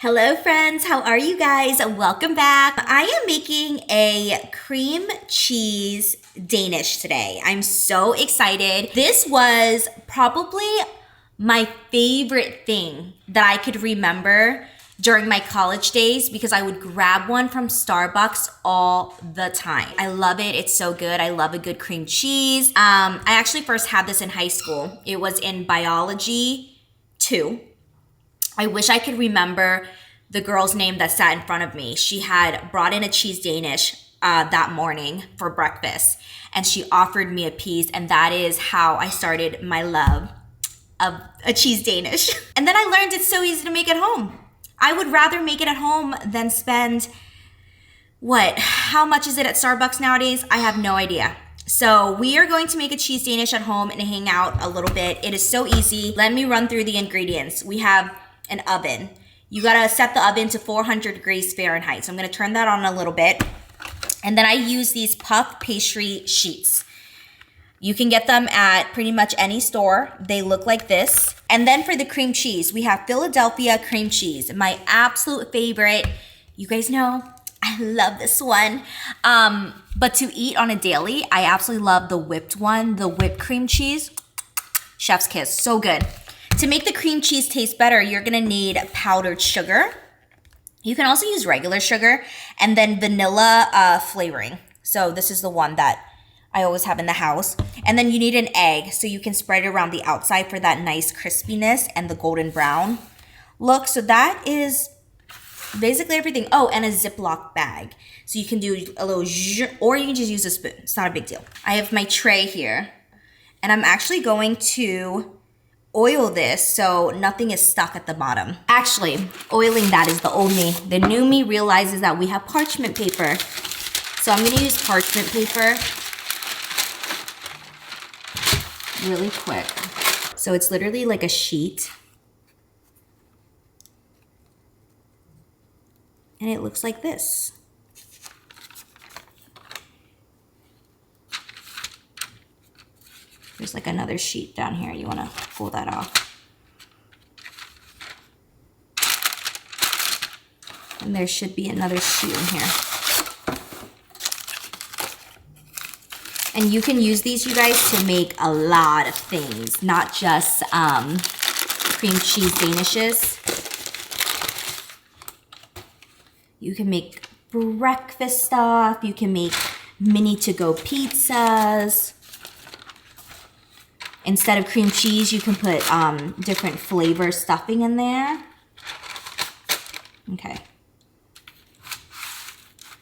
Hello friends, how are you guys? Welcome back. I am making a cream cheese Danish today. I'm so excited. This was probably my favorite thing that I could remember during my college days because I would grab one from Starbucks all the time. I love it. It's so good. I love a good cream cheese. I actually first had this in high school. It was in biology 2. I wish I could remember the girl's name that sat in front of me. She had brought in a cheese Danish that morning for breakfast, and she offered me a piece, and that is how I started my love of a cheese Danish. And then I learned it's so easy to make at home. I would rather make it at home than spend, how much is it at Starbucks nowadays? I have no idea. So we are going to make a cheese Danish at home and hang out a little bit. It is so easy. Let me run through the ingredients. We have an oven. You gotta set the oven to 400 degrees Fahrenheit. So I'm gonna turn that on a little bit. And then I use these puff pastry sheets. You can get them at pretty much any store. They look like this. And then for the cream cheese, we have Philadelphia cream cheese, my absolute favorite. You guys know, I love this one. But to eat on a daily, I absolutely love the whipped one, the whipped cream cheese. Chef's kiss, so good. To make the cream cheese taste better, you're gonna need powdered sugar. You can also use regular sugar and then vanilla flavoring. So this is the one that I always have in the house. And then you need an egg so you can spread it around the outside for that nice crispiness and the golden brown look. So that is basically everything. Oh, and a Ziploc bag. So you can do a little or you can just use a spoon. It's not a big deal. I have my tray here and I'm actually going to oil this so nothing is stuck at the bottom. Actually, oiling that is the old me. The new me realizes that we have parchment paper. So I'm gonna use parchment paper really quick. So it's literally like a sheet. And it looks like this. There's like another sheet down here. You wanna pull that off. And there should be another sheet in here. And you can use these, you guys, to make a lot of things, not just cream cheese Danishes. You can make breakfast stuff. You can make mini to-go pizzas. Instead of cream cheese, you can put different flavor stuffing in there. Okay.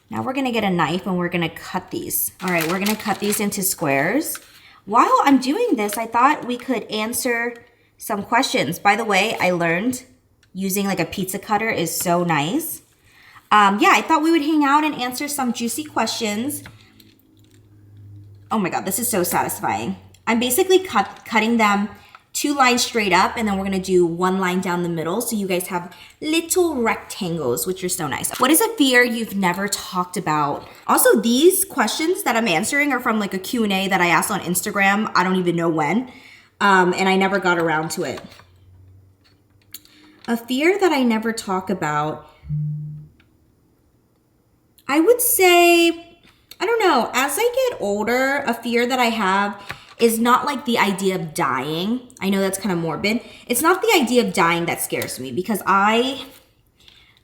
Now we're gonna get a knife and we're gonna cut these. All right, we're gonna cut these into squares. While I'm doing this, I thought we could answer some questions. By the way, I learned using like a pizza cutter is so nice. Yeah, I thought we would hang out and answer some juicy questions. Oh my God, this is so satisfying. I'm basically cutting them 2 lines straight up, and then we're gonna do 1 line down the middle so you guys have little rectangles, which are so nice. What is a fear you've never talked about? Also, these questions that I'm answering are from like a Q&A that I asked on Instagram. I don't even know when, and I never got around to it. A fear that I never talk about, I would say, I don't know, as I get older, a fear that I have is not like the idea of dying. I know that's kind of morbid. It's not the idea of dying that scares me because I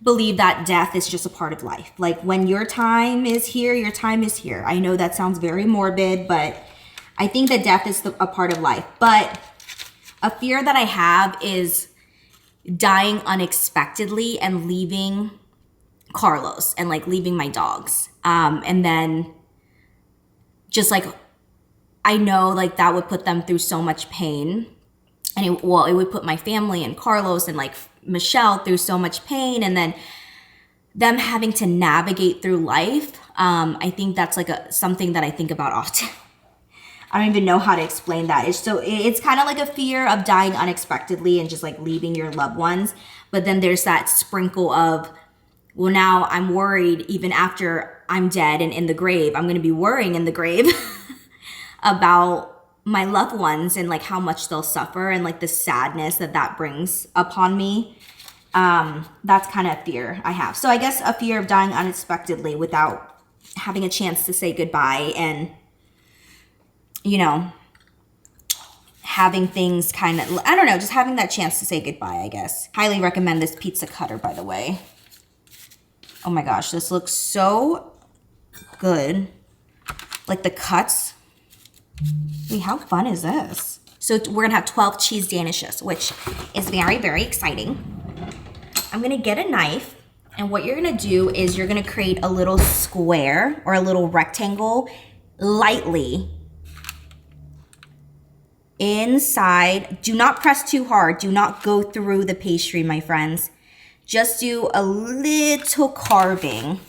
believe that death is just a part of life. Like when your time is here, your time is here. I know that sounds very morbid, but I think that death is a part of life. But a fear that I have is dying unexpectedly and leaving Carlos and like leaving my dogs. And then just like, I know like that would put them through so much pain, and it would put my family and Carlos and like Michelle through so much pain, and then them having to navigate through life. I think that's like something that I think about often. I don't even know how to explain that. It's kind of like a fear of dying unexpectedly and just like leaving your loved ones. But then there's that sprinkle of, well, now I'm worried even after I'm dead and in the grave, I'm going to be worrying in the grave about my loved ones and like how much they'll suffer and like the sadness that brings upon me. That's kind of a fear I have. So I guess a fear of dying unexpectedly without having a chance to say goodbye and, you know, having things kind of, I don't know, just having that chance to say goodbye, I guess. Highly recommend this pizza cutter, by the way. Oh my gosh, this looks so good. Like the cuts. Wait, how fun is this? So we're gonna have 12 cheese danishes, which is very, very exciting. I'm gonna get a knife, and what you're gonna do is you're gonna create a little square or a little rectangle lightly inside. Do not press too hard. Do not go through the pastry, my friends. Just do a little carving.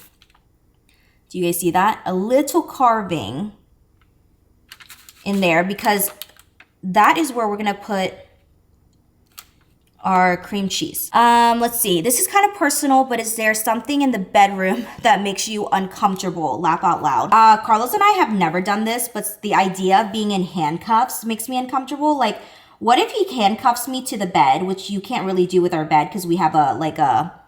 Do you guys see that? A little carving in there, because that is where we're gonna put our cream cheese. Let's see. This is kind of personal, but is there something in the bedroom that makes you uncomfortable? Laugh out loud. Carlos and I have never done this, but the idea of being in handcuffs makes me uncomfortable. Like, what if he handcuffs me to the bed, which you can't really do with our bed because we have a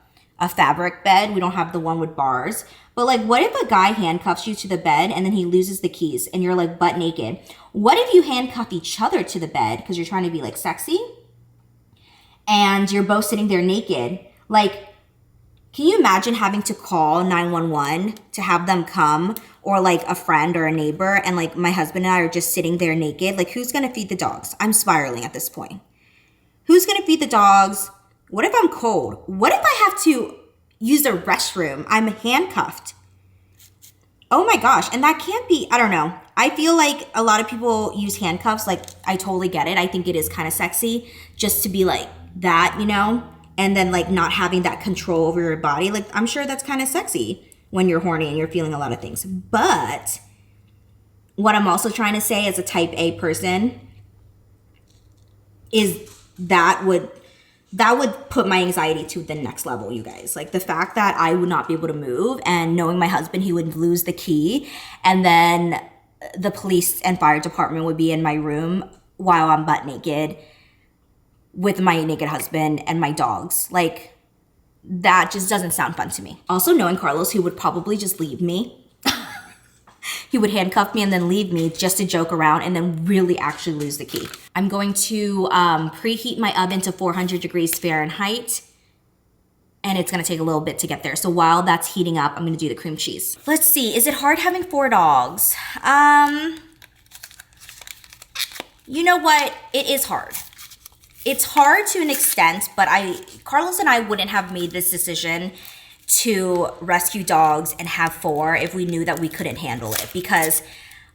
fabric bed. We don't have the one with bars. But like, what if a guy handcuffs you to the bed and then he loses the keys and you're like butt naked? What if you handcuff each other to the bed because you're trying to be like sexy? And you're both sitting there naked. Like, can you imagine having to call 911 to have them come, or like a friend or a neighbor, and like my husband and I are just sitting there naked? Like, who's gonna feed the dogs? I'm spiraling at this point. Who's gonna feed the dogs? What if I'm cold? What if I have to use the restroom? I'm handcuffed. Oh my gosh, and that can't be, I don't know. I feel like a lot of people use handcuffs. Like, I totally get it. I think it is kind of sexy just to be like that, you know? And then like not having that control over your body. Like, I'm sure that's kind of sexy when you're horny and you're feeling a lot of things. But what I'm also trying to say as a type A person is that would put my anxiety to the next level, you guys. Like, the fact that I would not be able to move, and knowing my husband, he would lose the key, and then the police and fire department would be in my room while I'm butt naked with my naked husband and my dogs. Like, that just doesn't sound fun to me. Also, knowing Carlos, he would probably just leave me. He would handcuff me and then leave me just to joke around, and then really actually lose the key. I'm going to preheat my oven to 400 degrees Fahrenheit, and it's gonna take a little bit to get there. So while that's heating up, I'm gonna do the cream cheese. Let's see, is it hard having 4 dogs? You know what, it is hard. It's hard to an extent, but Carlos and I wouldn't have made this decision to rescue dogs and have 4 if we knew that we couldn't handle it. Because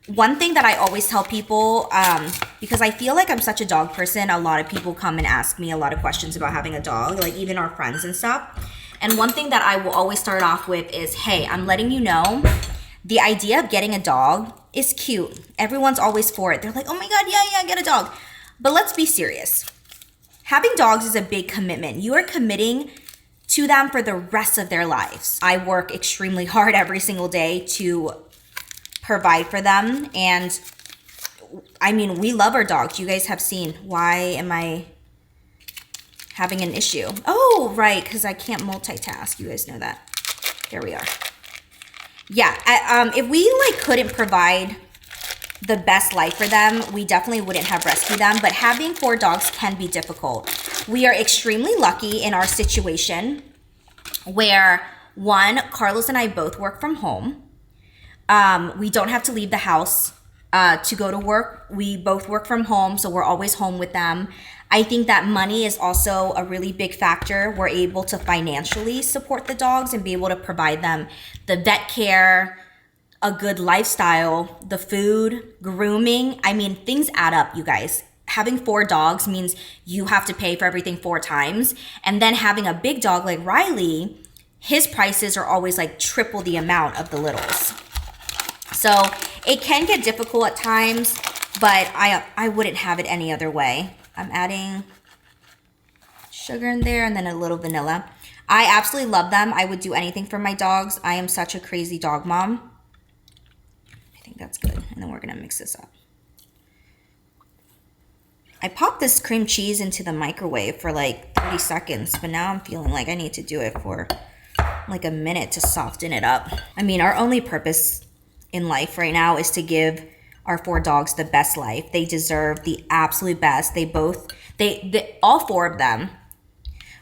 one thing that I always tell people, because I feel like I'm such a dog person, a lot of people come and ask me a lot of questions about having a dog, like even our friends and stuff. And one thing that I will always start off with is, hey, I'm letting you know, the idea of getting a dog is cute. Everyone's always for it. They're like, oh my God, yeah, get a dog. But let's be serious. Having dogs is a big commitment. You are committing to them for the rest of their lives. I work extremely hard every single day to provide for them. And I mean, we love our dogs. You guys have seen. Why am I having an issue? Oh, right, because I can't multitask. You guys know that. There we are. Yeah, if we like couldn't provide the best life for them, we definitely wouldn't have rescued them. But having 4 dogs can be difficult. We are extremely lucky in our situation where, one, Carlos and I both work from home. We don't have to leave the house to go to work. We both work from home, so we're always home with them. I think that money is also a really big factor. We're able to financially support the dogs and be able to provide them the vet care, a good lifestyle, the food, grooming. I mean, things add up, you guys. Having 4 dogs means you have to pay for everything 4 times. And then having a big dog like Riley, his prices are always like triple the amount of the littles. So it can get difficult at times, but I wouldn't have it any other way. I'm adding sugar in there and then a little vanilla. I absolutely love them. I would do anything for my dogs. I am such a crazy dog mom. I think that's good. And then we're gonna mix this up. I popped this cream cheese into the microwave for like 30 seconds, but now I'm feeling like I need to do it for like a minute to soften it up. I mean, our only purpose in life right now is to give our 4 dogs the best life. They deserve the absolute best. All 4 of them,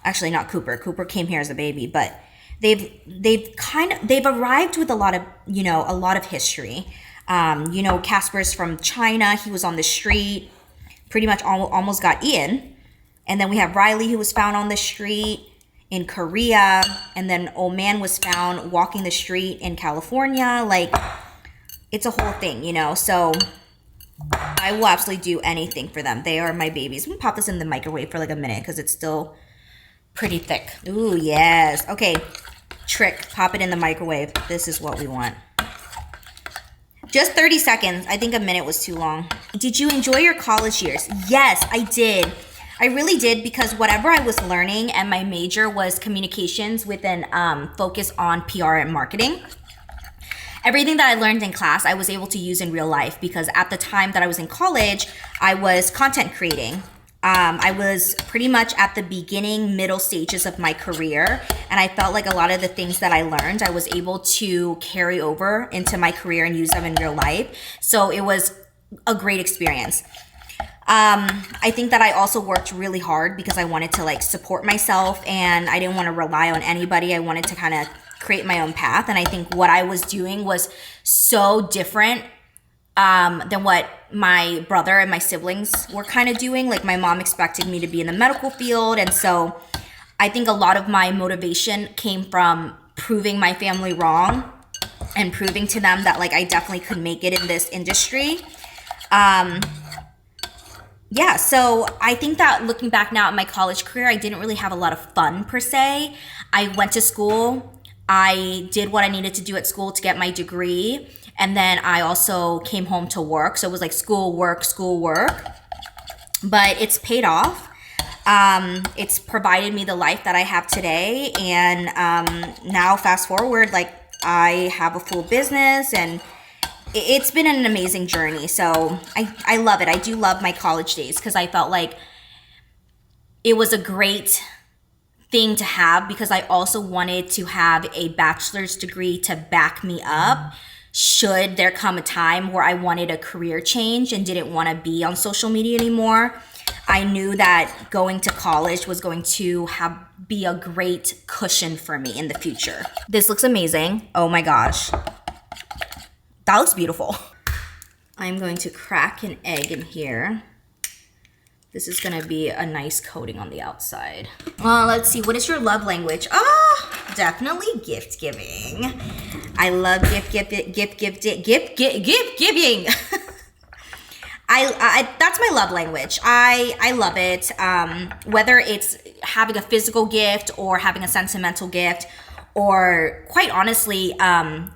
actually not Cooper. Cooper came here as a baby, but they've arrived with a lot of history. Casper's from China. He was on the street, pretty much almost got eaten. And then we have Riley, who was found on the street in Korea. And then old man was found walking the street in California. Like, it's a whole thing, So I will absolutely do anything for them. They are my babies. I'm gonna pop this in the microwave for like a minute because it's still pretty thick. Ooh, yes. Okay, trick, pop it in the microwave. This is what we want. Just 30 seconds. I think a minute was too long. Did you enjoy your college years? Yes, I did. I really did, because whatever I was learning, and my major was communications with an focus on PR and marketing. Everything that I learned in class, I was able to use in real life, because at the time that I was in college, I was content creating. I was pretty much at the beginning, middle stages of my career, and I felt like a lot of the things that I learned, I was able to carry over into my career and use them in real life. So it was a great experience. I think that I also worked really hard because I wanted to like support myself, and I didn't want to rely on anybody. I wanted to kind of create my own path. And I think what I was doing was so different than what my brother and my siblings were kind of doing. Like, my mom expected me to be in the medical field. And so I think a lot of my motivation came from proving my family wrong and proving to them that like I definitely could make it in this industry. Yeah, so I think that looking back now at my college career, I didn't really have a lot of fun per se. I went to school. I did what I needed to do at school to get my degree. And then I also came home to work. So it was like school, work. But it's paid off. It's provided me the life that I have today. And now fast forward, like I have a full business, and it's been an amazing journey. So I love it. I do love my college days because I felt like it was a great thing to have, because I also wanted to have a bachelor's degree to back me up should there come a time where I wanted a career change and didn't want to be on social media anymore. I knew that going to college was going to be a great cushion for me in the future. This looks amazing. Oh my gosh. That looks beautiful. I'm going to crack an egg in here. This is gonna be a nice coating on the outside. Let's see, what is your love language? Definitely gift giving. I love gift giving. That's my love language. I love it. Whether it's having a physical gift or having a sentimental gift, or quite honestly,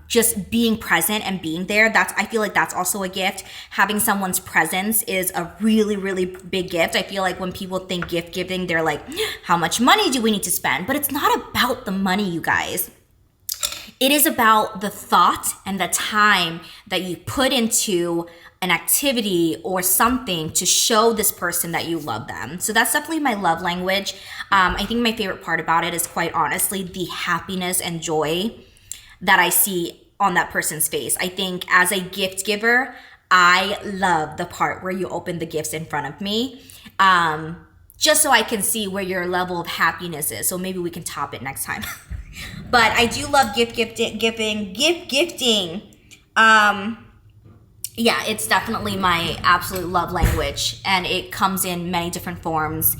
just being present and being there. I feel like that's also a gift. Having someone's presence is a really, really big gift. I feel like when people think gift giving, they're like, how much money do we need to spend? But it's not about the money, you guys. It is about the thought and the time that you put into an activity or something to show this person that you love them. So that's definitely my love language. I think my favorite part about it is, quite honestly, the happiness and joy that I see on that person's face. I think as a gift giver, I love the part where you open the gifts in front of me, just so I can see where your level of happiness is. So maybe we can top it next time. But I do love gift gifting. Yeah, it's definitely my absolute love language, and it comes in many different forms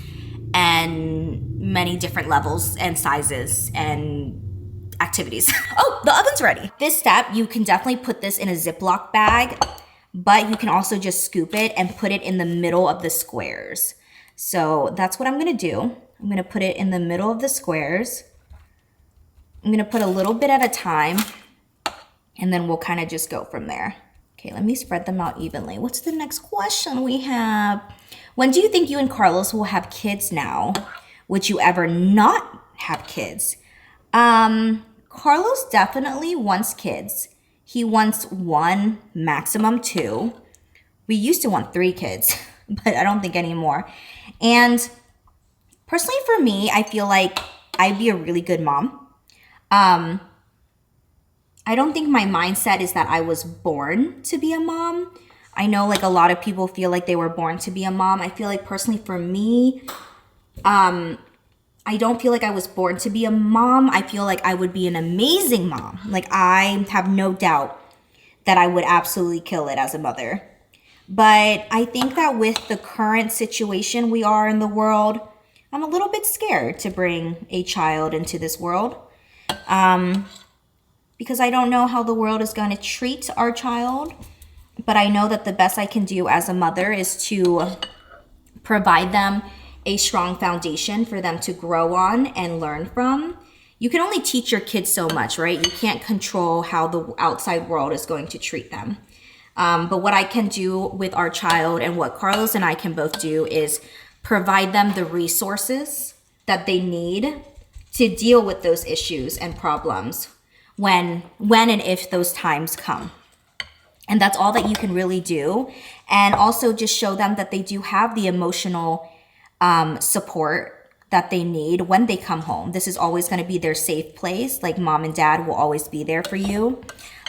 and many different levels and sizes and activities. Oh, the oven's ready. This step, you can definitely put this in a Ziploc bag, but you can also just scoop it and put it in the middle of the squares. So that's what I'm gonna do. I'm gonna put it in the middle of the squares. I'm gonna put a little bit at a time, and then we'll kind of just go from there. Okay, let me spread them out evenly. What's the next question we have? When do you think you and Carlos will have kids now? Would you ever not have kids? Carlos definitely wants kids. He wants 1, maximum 2. We used to want 3 kids. but I don't think anymore. And personally for me, I feel like I'd be a really good mom. I don't think my mindset is that I was born to be a mom. I know like a lot of people feel like they were born to be a mom. I feel like personally for me, I don't feel like I was born to be a mom. I feel like I would be an amazing mom. Like I have no doubt that I would absolutely kill it as a mother. But I think that with the current situation we are in the world, I'm a little bit scared to bring a child into this world. Because I don't know how the world is going to treat our child. But I know that the best I can do as a mother is to provide them a strong foundation for them to grow on and learn from. You can only teach your kids so much, right? You can't control how the outside world is going to treat them. But what I can do with our child and what Carlos and I can both do is provide them the resources that they need to deal with those issues and problems when and if those times come. And that's all that you can really do. And also just show them that they do have the emotional support that they need when they come home. This is always going to be their safe place. Like mom and dad will always be there for you.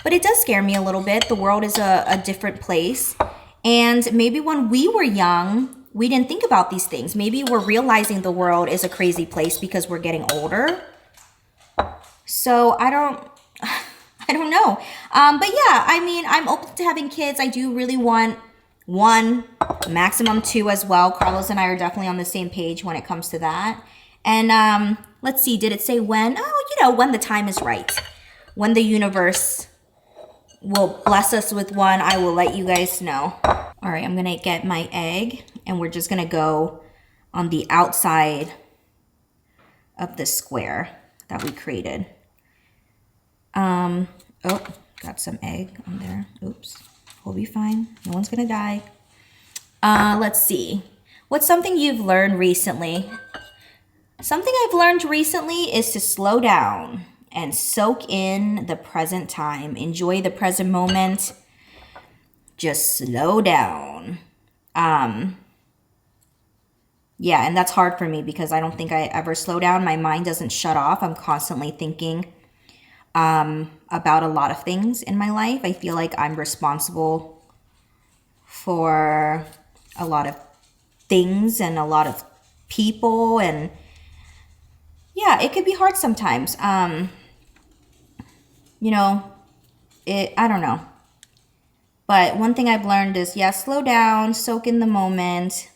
But it does scare me a little bit. The world is a different place. And maybe when we were young, we didn't think about these things. Maybe we're realizing the world is a crazy place because we're getting older. So I don't know. But yeah, I mean, I'm open to having kids. I do really want one, maximum two as well. Carlos and I are definitely on the same page when it comes to that. And let's see, did it say when? Oh, when the time is right. When the universe will bless us with one, I will let you guys know. All right, I'm gonna get my egg and we're just gonna go on the outside of the square that we created. Oh, got some egg on there. Oops, we'll be fine. No one's gonna die. Let's see. What's something you've learned recently? Something I've learned recently is to slow down and soak in the present time. Enjoy the present moment. Just slow down. Yeah, and that's hard for me because I don't think I ever slow down. My mind doesn't shut off. I'm constantly thinking about a lot of things in my life. I feel like I'm responsible for a lot of things and a lot of people, and yeah, it could be hard sometimes. I don't know. But one thing I've learned is, yeah, slow down, soak in the moment,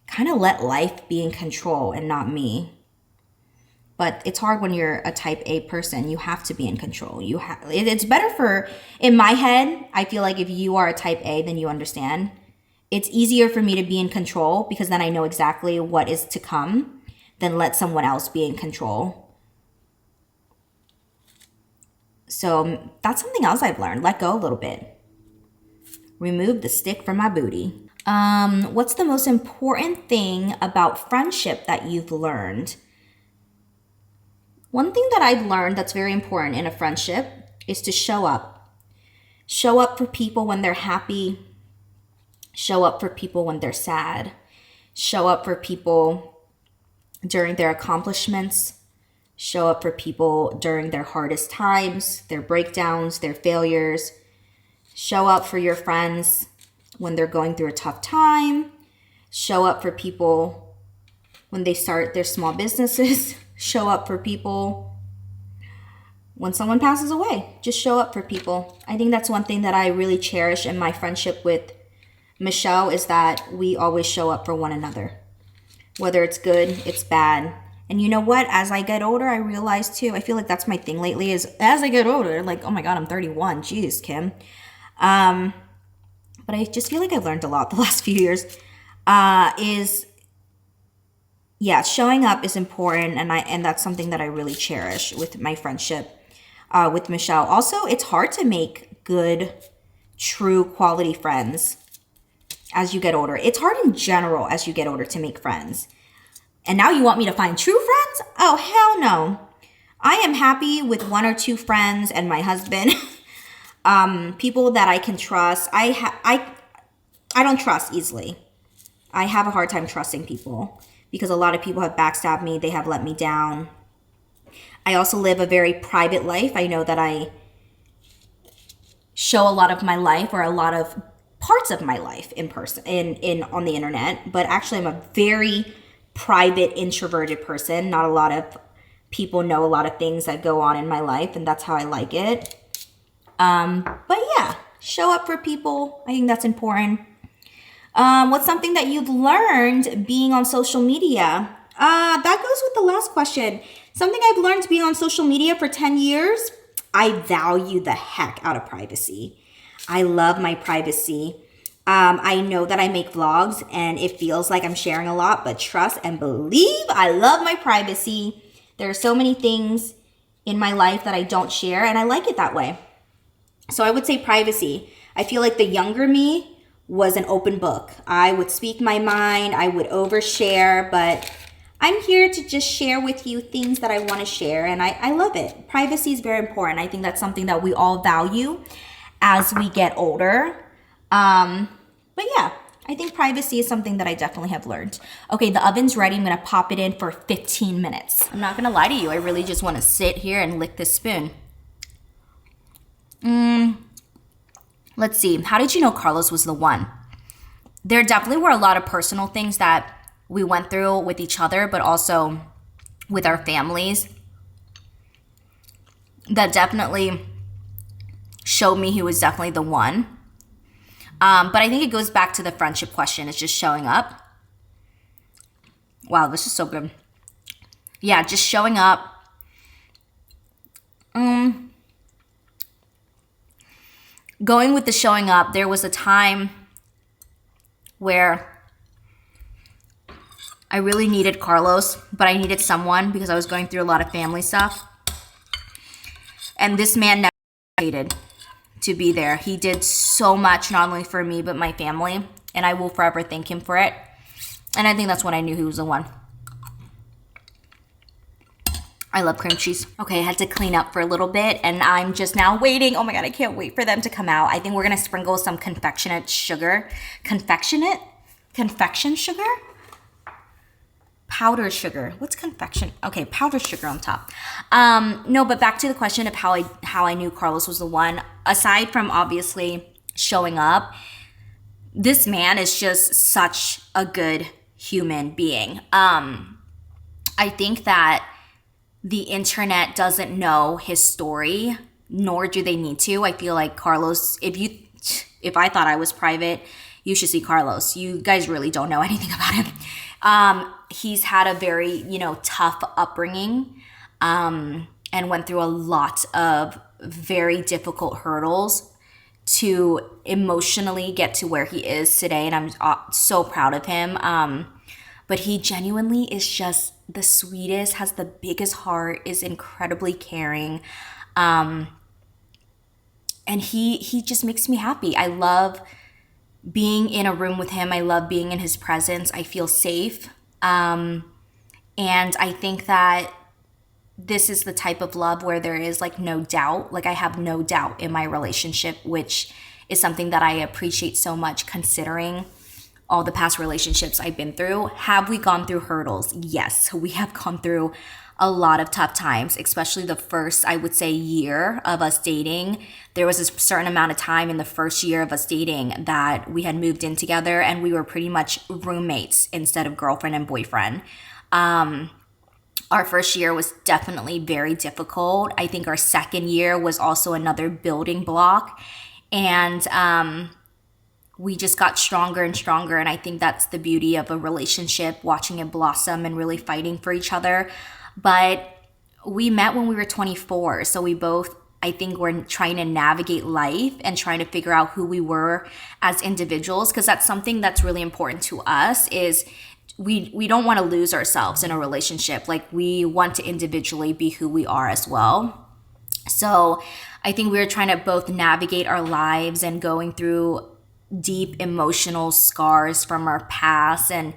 kind of let life be in control and not me. But it's hard when you're a type A person. You have to be in control. It's better in my head, I feel like if you are a type A, then you understand. It's easier for me to be in control because then I know exactly what is to come than let someone else be in control. So that's something else I've learned. Let go a little bit. Remove the stick from my booty. What's the most important thing about friendship that you've learned? One thing that I've learned that's very important in a friendship is to show up. Show up for people when they're happy. Show up for people when they're sad. Show up for people during their accomplishments. Show up for people during their hardest times, their breakdowns, their failures. Show up for your friends when they're going through a tough time. Show up for people when they start their small businesses. Show up for people when someone passes away. Just show up for people. I think that's one thing that I really cherish in my friendship with Michelle is that we always show up for one another. Whether it's good, it's bad. And you know what? As I get older, I realize too, I feel like that's my thing lately is as I get older, like, oh my God, I'm 31. Jeez, Kim. But I just feel like I've learned a lot the last few years. Showing up is important, and that's something that I really cherish with my friendship with Michelle. Also, it's hard to make good, true, quality friends as you get older. It's hard in general as you get older to make friends. And now you want me to find true friends? Oh, hell no. I am happy with one or two friends and my husband. People that I can trust. I don't trust easily. I have a hard time trusting people because a lot of people have backstabbed me. They have let me down. I also live a very private life. I know that I show a lot of my life, or a lot of parts of my life in person, in on the internet, but actually I'm a very private, introverted person. Not a lot of people know a lot of things that go on in my life, and that's how I like it. But yeah, show up for people. I think that's important. What's something that you've learned being on social media? That goes with the last question. Something I've learned being on social media for 10 years, I value the heck out of privacy. I love my privacy. I know that I make vlogs and it feels like I'm sharing a lot, but trust and believe I love my privacy. There are so many things in my life that I don't share, and I like it that way. So I would say privacy. I feel like the younger me was an open book. I would speak my mind, I would overshare, but I'm here to just share with you things that I want to share, and I love it. Privacy is very important. I think that's something that we all value as we get older. But yeah, I think privacy is something that I definitely have learned. Okay, the oven's ready. I'm going to pop it in for 15 minutes. I'm not going to lie to you. I really just want to sit here and lick this spoon. Let's see. How did you know Carlos was the one? There definitely were a lot of personal things that we went through with each other, but also with our families, that definitely showed me he was definitely the one. But I think it goes back to the friendship question. It's just showing up. Wow, this is so good. Yeah, just showing up. Going with the showing up, there was a time where I really needed Carlos, but I needed someone because I was going through a lot of family stuff. And this man never hesitated to be there. He did so much, not only for me, but my family. And I will forever thank him for it. And I think that's when I knew he was the one. I love cream cheese. Okay, I had to clean up for a little bit, and I'm just now waiting. Oh my God, I can't wait for them to come out. I think we're gonna sprinkle some confectionate sugar. Confection sugar? Powdered sugar. What's confection? Okay, powdered sugar on top. No, but back to the question of how I knew Carlos was the one. Aside from obviously showing up, this man is just such a good human being. I think that the internet doesn't know his story, nor do they need to. I feel like Carlos, if I thought I was private, you should see Carlos. You guys really don't know anything about him. He's had a very, tough upbringing, and went through a lot of very difficult hurdles to emotionally get to where he is today. And I'm so proud of him. But he genuinely is just the sweetest, has the biggest heart, is incredibly caring. And he just makes me happy. I love being in a room with him. I love being in his presence. I feel safe. And I think that this is the type of love where there is no doubt. I have no doubt in my relationship, which is something that I appreciate so much considering all the past relationships I've been through. Have we gone through hurdles? Yes, we have gone through a lot of tough times, especially the first, I would say, year of us dating. There was a certain amount of time in the first year of us dating that we had moved in together, and we were pretty much roommates instead of girlfriend and boyfriend. Our first year was definitely very difficult. I think our second year was also another building block. And we just got stronger and stronger. And I think that's the beauty of a relationship, watching it blossom and really fighting for each other. But we met when we were 24. So we both, I think, were trying to navigate life and trying to figure out who we were as individuals. Because that's something that's really important to us, is we don't want to lose ourselves in a relationship. We want to individually be who we are as well. So I think we were trying to both navigate our lives and going through deep emotional scars from our past. And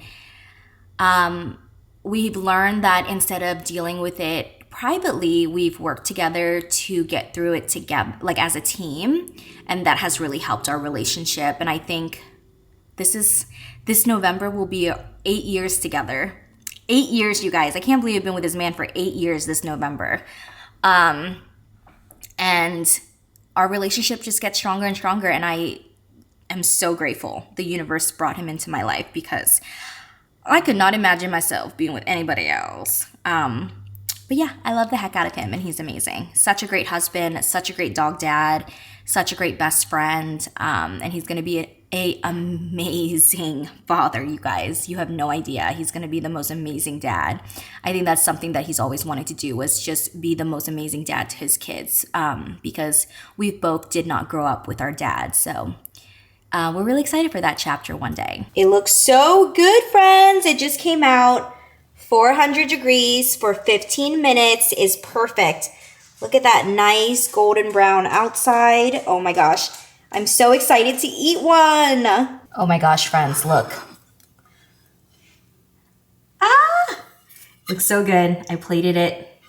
we've learned that instead of dealing with it privately, we've worked together to get through it together, like as a team. And that has really helped our relationship. And I think this November will be 8 years together. 8 years, you guys. I can't believe I've been with this man for 8 years this November. And our relationship just gets stronger and stronger. And I am so grateful the universe brought him into my life, because I could not imagine myself being with anybody else. But yeah, I love the heck out of him, and he's amazing. Such a great husband, such a great dog dad, such a great best friend. And he's going to be a amazing father, you guys. You have no idea. He's going to be the most amazing dad. I think that's something that he's always wanted to do, was just be the most amazing dad to his kids, because we both did not grow up with our dad. So we're really excited for that chapter one day. It looks so good, friends. It just came out. 400 degrees for 15 minutes is perfect. Look at that nice golden brown outside. Oh my gosh. I'm so excited to eat one. Oh my gosh, friends, look. Ah! Looks so good. I plated it.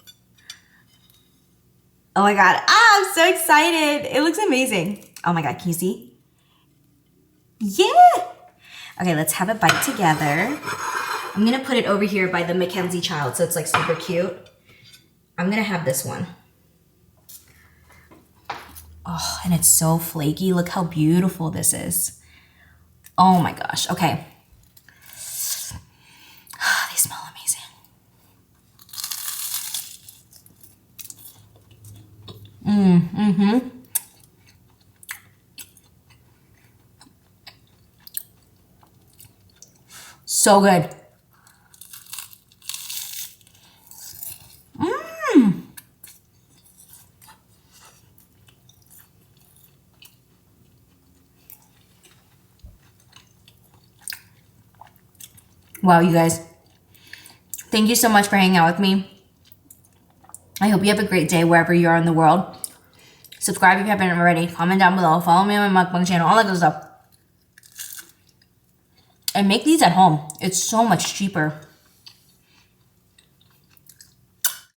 Oh my God. Ah, I'm so excited. It looks amazing. Oh my God, can you see? Yeah. Okay, let's have a bite together. I'm gonna put it over here by the Mackenzie child, so it's like super cute. I'm gonna have this one. Oh, and it's so flaky. Look how beautiful this is. Oh my gosh, okay. They smell amazing. So good. Wow, you guys. Thank you so much for hanging out with me. I hope you have a great day wherever you are in the world. Subscribe if you haven't already. Comment down below. Follow me on my mukbang channel. All that good stuff. And make these at home. It's so much cheaper.